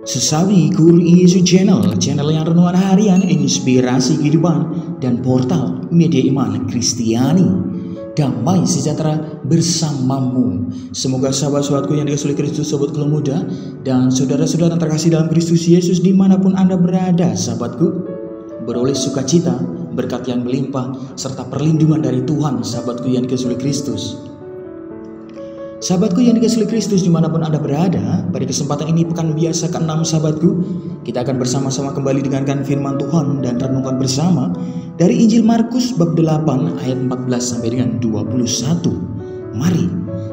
Sesawi Guru Yesus Channel yang renungan harian, inspirasi kehidupan, dan portal media iman Kristiani. Damai sejahtera bersamamu. Semoga sahabat-sahabatku yang dikasihi Kristus, sobat keluarga muda, dan saudara-saudara yang terkasih dalam Kristus Yesus dimanapun Anda berada, sahabatku, beroleh sukacita, berkat yang melimpah, serta perlindungan dari Tuhan, sahabatku yang dikasihi Kristus. Sahabatku yang dikasihi Kristus dimanapun Anda berada, pada kesempatan ini pekan biasa ke-6 sahabatku, kita akan bersama-sama kembali dengarkan firman Tuhan dan renungkan bersama dari Injil Markus bab 8 ayat 14 sampai dengan 21. Mari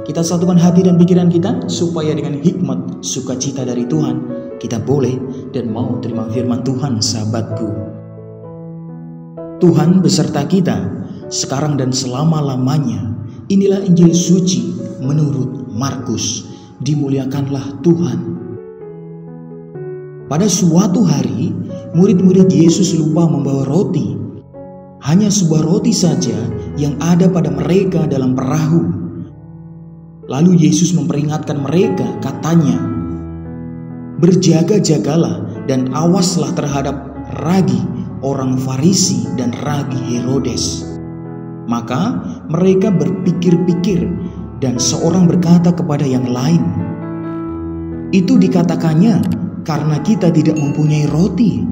kita satukan hati dan pikiran kita supaya dengan hikmat sukacita dari Tuhan kita boleh dan mau terima firman Tuhan, sahabatku. Tuhan beserta kita sekarang dan selama-lamanya. Inilah Injil suci menurut Markus. Dimuliakanlah Tuhan. Pada suatu hari, murid-murid Yesus lupa membawa roti. Hanya sebuah roti saja yang ada pada mereka dalam perahu. Lalu Yesus memperingatkan mereka, katanya, "Berjaga-jagalah dan awaslah terhadap ragi orang Farisi dan ragi Herodes." Maka mereka berpikir-pikir dan seorang berkata kepada yang lain, "Itu dikatakannya karena kita tidak mempunyai roti."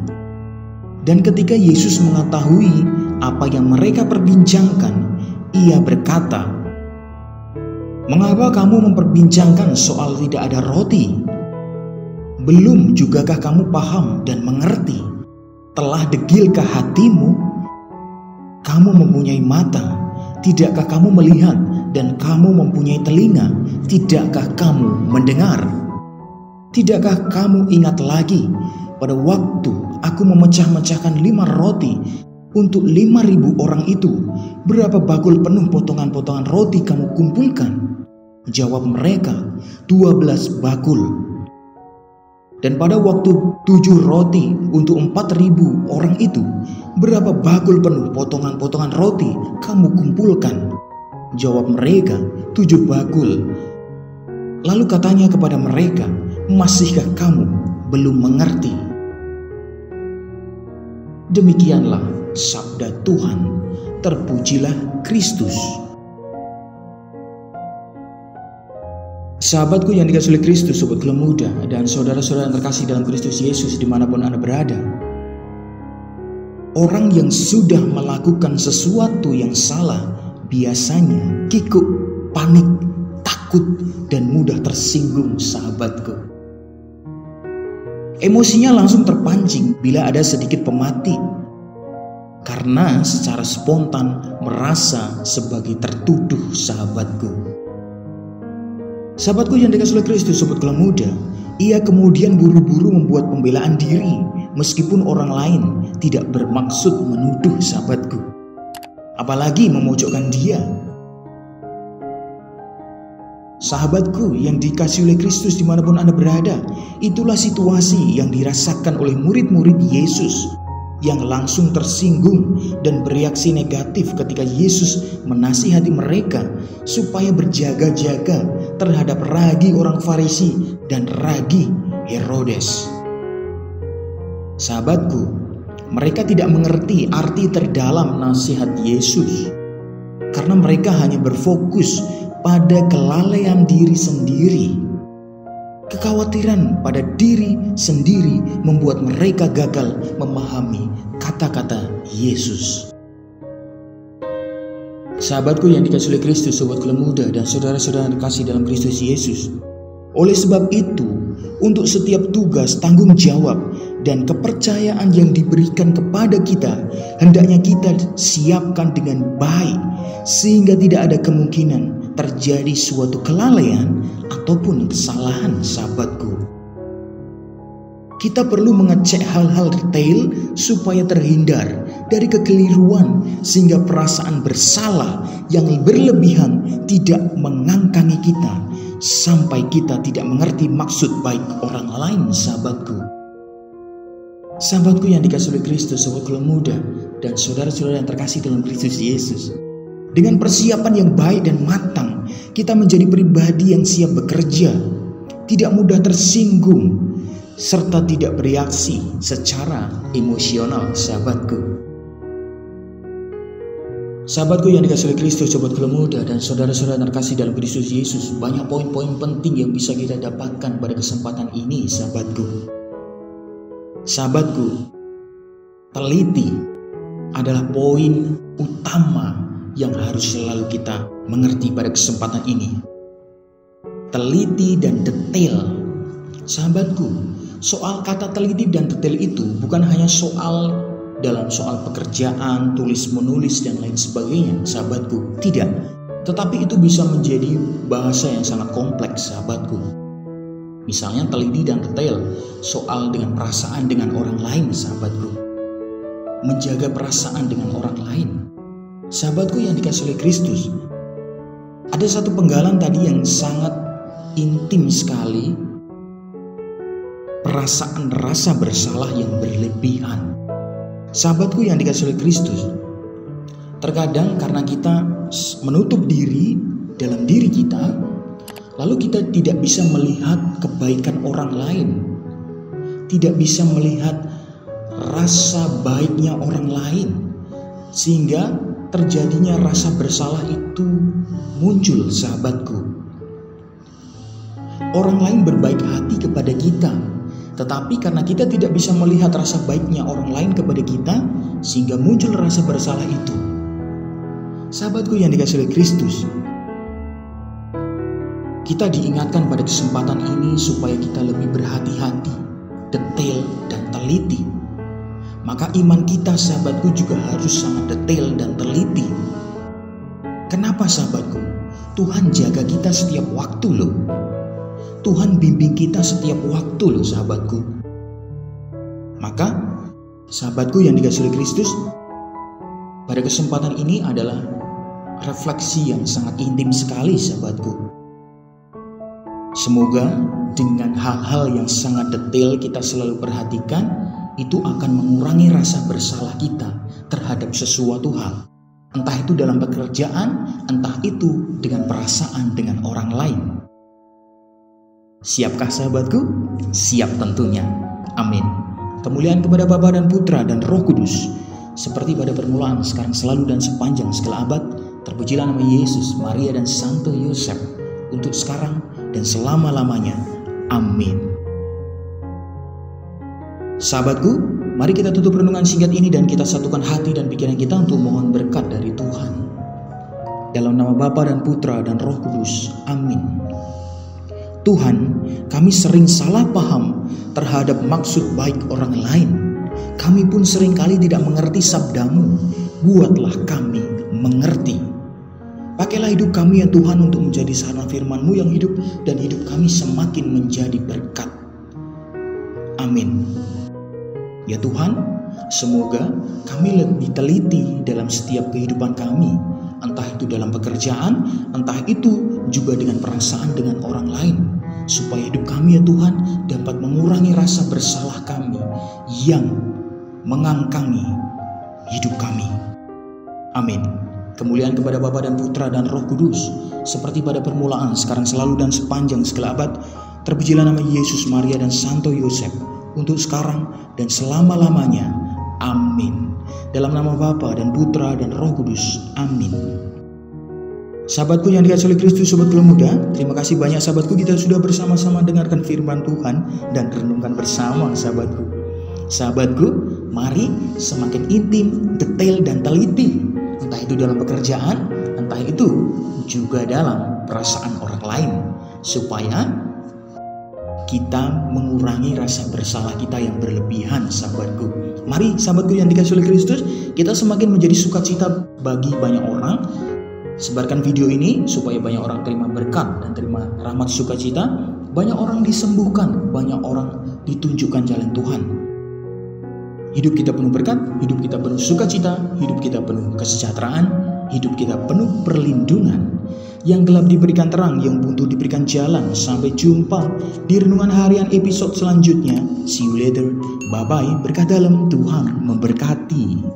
Dan ketika Yesus mengetahui apa yang mereka perbincangkan, ia berkata, "Mengapa kamu memperbincangkan soal tidak ada roti? Belum jugakah kamu paham dan mengerti? Telah degilkah hatimu? Kamu mempunyai mata, tidakkah kamu melihat? Dan kamu mempunyai telinga, tidakkah kamu mendengar? Tidakkah kamu ingat lagi pada waktu aku memecah-mecahkan 5 roti untuk 5.000 orang itu? Berapa bakul penuh potongan-potongan roti kamu kumpulkan?" Jawab mereka, 12 bakul. "Dan pada waktu 7 roti untuk 4.000 orang itu, berapa bakul penuh potongan-potongan roti kamu kumpulkan?" Jawab mereka, 7 bakul. Lalu katanya kepada mereka, "Masihkah kamu belum mengerti?" Demikianlah sabda Tuhan. Terpujilah Kristus. Sahabatku yang dikasihi Kristus, sobat keluarga muda, dan saudara-saudara yang terkasih dalam Kristus Yesus dimanapun Anda berada, orang yang sudah melakukan sesuatu yang salah biasanya kikuk, panik, takut, dan mudah tersinggung, sahabatku. Emosinya langsung terpancing bila ada sedikit pemati, karena secara spontan merasa sebagai tertuduh, sahabatku. Sahabatku yang dikasihi Kristus, sobat keluarga muda, ia kemudian buru-buru membuat pembelaan diri meskipun orang lain tidak bermaksud menuduh, sahabatku, apalagi memojokkan dia. Sahabatku yang dikasihi oleh Kristus dimanapun Anda berada, itulah situasi yang dirasakan oleh murid-murid Yesus yang langsung tersinggung dan bereaksi negatif ketika Yesus menasihati mereka supaya berjaga-jaga terhadap ragi orang Farisi dan ragi Herodes. Sahabatku, mereka tidak mengerti arti terdalam nasihat Yesus karena mereka hanya berfokus pada kelalaian diri sendiri. Kekhawatiran pada diri sendiri membuat mereka gagal memahami kata-kata Yesus. Sahabatku yang dikasihi oleh Kristus, sobat keluarga muda, dan saudara-saudara yang terkasih dalam Kristus Yesus, oleh sebab itu, untuk setiap tugas, tanggung jawab, dan kepercayaan yang diberikan kepada kita, hendaknya kita siapkan dengan baik, sehingga tidak ada kemungkinan terjadi suatu kelalaian ataupun kesalahan, sahabatku. Kita perlu mengecek hal-hal detail supaya terhindar dari kekeliruan, sehingga perasaan bersalah yang berlebihan tidak mengangkangi kita sampai kita tidak mengerti maksud baik orang lain, sahabatku. Sahabatku yang dikasihi oleh Kristus, sobat keluarga muda, dan saudara-saudara yang terkasih dalam Kristus Yesus, dengan persiapan yang baik dan matang, kita menjadi pribadi yang siap bekerja, tidak mudah tersinggung, serta tidak bereaksi secara emosional, sahabatku. Sahabatku yang dikasihi oleh Kristus, sobat Gelo Muda dan saudara-saudara terkasih dalam Kristus Yesus, banyak poin-poin penting yang bisa kita dapatkan pada kesempatan ini, sahabatku. Sahabatku, teliti adalah poin utama yang harus selalu kita mengerti pada kesempatan ini. Teliti dan detail. Sahabatku, soal kata teliti dan detail itu bukan hanya soal dalam soal pekerjaan, tulis menulis dan lain sebagainya, sahabatku. Tidak, tetapi itu bisa menjadi bahasa yang sangat kompleks, sahabatku. Misalnya teliti dan detail soal dengan perasaan dengan orang lain, sahabatku. Menjaga perasaan dengan orang lain. Sahabatku yang dikasihi oleh Kristus, ada satu penggalan tadi yang sangat intim sekali. Perasaan rasa bersalah yang berlebihan. Sahabatku yang dikasihi oleh Kristus, terkadang karena kita menutup diri dalam diri kita, lalu kita tidak bisa melihat kebaikan orang lain, tidak bisa melihat rasa baiknya orang lain, sehingga terjadinya rasa bersalah itu muncul, sahabatku. Orang lain berbaik hati kepada kita, tetapi karena kita tidak bisa melihat rasa baiknya orang lain kepada kita, sehingga muncul rasa bersalah itu. Sahabatku yang dikasihi oleh Kristus, kita diingatkan pada kesempatan ini supaya kita lebih berhati-hati, detail dan teliti. Maka iman kita, sahabatku, juga harus sangat detail dan teliti. Kenapa, sahabatku? Tuhan jaga kita setiap waktu loh. Tuhan bimbing kita setiap waktu loh, sahabatku. Maka sahabatku yang dikasihi oleh Kristus, pada kesempatan ini adalah refleksi yang sangat intim sekali, sahabatku. Semoga dengan hal-hal yang sangat detail kita selalu perhatikan, itu akan mengurangi rasa bersalah kita terhadap sesuatu hal. Entah itu dalam pekerjaan, entah itu dengan perasaan dengan orang lain. Siapkah, sahabatku? Siap tentunya. Amin. Kemuliaan kepada Bapa dan Putra dan Roh Kudus, seperti pada permulaan, sekarang, selalu dan sepanjang segala abad. Terpujilah nama Yesus, Maria dan Santo Yosef, untuk sekarang dan selama-lamanya. Amin. Sahabatku, mari kita tutup renungan singkat ini dan kita satukan hati dan pikiran kita untuk mohon berkat dari Tuhan. Dalam nama Bapa dan Putra dan Roh Kudus. Amin. Tuhan, kami sering salah paham terhadap maksud baik orang lain. Kami pun seringkali tidak mengerti sabdamu. Buatlah kami mengerti. Pakailah hidup kami ya Tuhan untuk menjadi sarana firman-Mu yang hidup, dan hidup kami semakin menjadi berkat. Amin. Ya Tuhan, semoga kami lebih teliti dalam setiap kehidupan kami, entah itu dalam pekerjaan, entah itu juga dengan perasaan dengan orang lain, supaya hidup kami ya Tuhan dapat mengurangi rasa bersalah kami yang mengangkangi hidup kami. Amin. Kemuliaan kepada Bapa dan Putra dan Roh Kudus, seperti pada permulaan, sekarang, selalu dan sepanjang segala abad. Terpujilah nama Yesus, Maria dan Santo Yosef, untuk sekarang dan selama-lamanya. Amin. Dalam nama Bapa dan Putra dan Roh Kudus. Amin. Sahabatku yang dikasihi oleh Kristus, sobat Gelo Muda, terima kasih banyak sahabatku, kita sudah bersama-sama dengarkan firman Tuhan dan renungkan bersama, sahabatku. Sahabatku, mari semakin intim, detail dan teliti, entah itu dalam pekerjaan, entah itu juga dalam perasaan orang lain, supaya kita mengurangi rasa bersalah kita yang berlebihan, sahabatku. Mari sahabatku yang dikasihi oleh Kristus, kita semakin menjadi sukacita bagi banyak orang. Sebarkan video ini supaya banyak orang terima berkat dan terima rahmat sukacita. Banyak orang disembuhkan, banyak orang ditunjukkan jalan Tuhan. Hidup kita penuh berkat, hidup kita penuh sukacita, hidup kita penuh kesejahteraan, hidup kita penuh perlindungan. Yang gelap diberikan terang, yang buntu diberikan jalan. Sampai jumpa di renungan harian episode selanjutnya. See you later. Bye-bye. Berkah dalam, Tuhan memberkati.